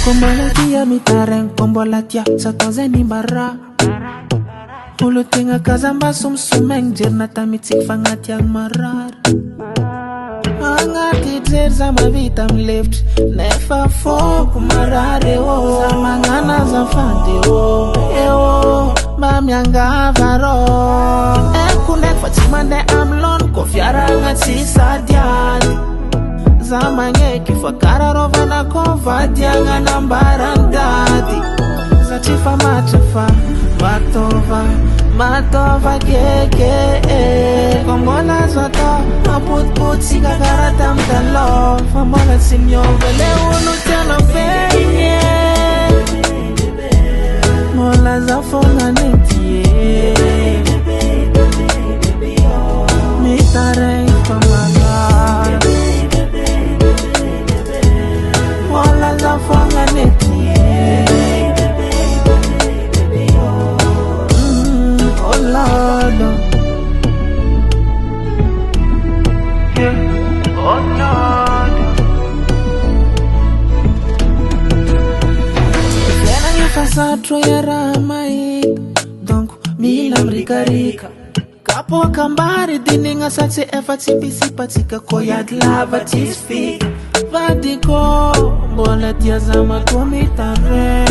Kombalatia mitareng kombalatia satazeni bara Olo tenga kazamba sumsumeng jirnata mitsik fangatyang marar Angati dzer zama vita mleft Nefa foku marare o Zamangana zafande o Eo Mamyanga varo Kunek fatimande amlon Kofiara ngati sadiali Zamange kifakara rovana kovadianga nambarandadi Zatifa matafa Matova keke Kombola zoto Aput siga karatam talo Fambola simyo vele unu telo penye Mola zafonga netie Mitare pamala Mola zafonga netie Lord, yeah, oh Lord. Fena ya fasatro ya ramai, donc milam rika. Kapo kambari dininga satse efati bisi patika koyad lava tisfi. Vadiko, bola tiazama komitare.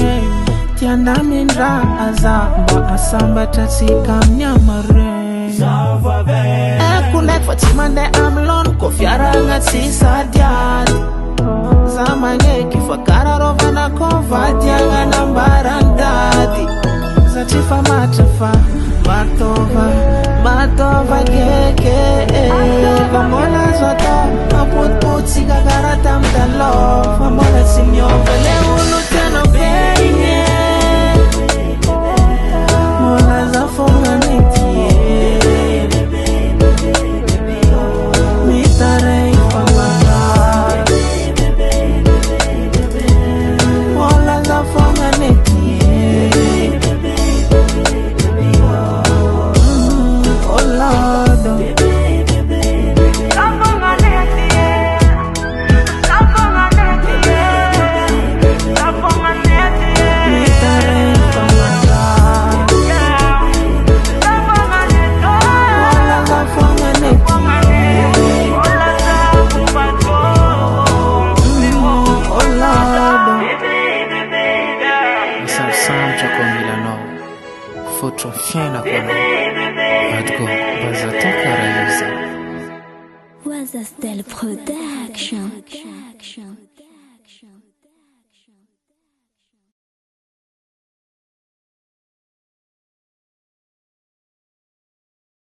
Tianda mindra azamba asamba tatsika mnyamare Kunek fatimande amlon kofiara ngati sadiali Zamange kifakara rovana kovadianga nambarandadi Zatifa matafa Matova keke Vamola zoto Aput siga karatam talo Vamola simyo vele unu teno penye Mola zafonga netie Mitare pamara Mola zafonga netie Oh Lord Zafonga netie Zafonga netie Zafonga netie Mitare pamara Fotro fiena kono Adgo bazataka rayuza Was a Style Production.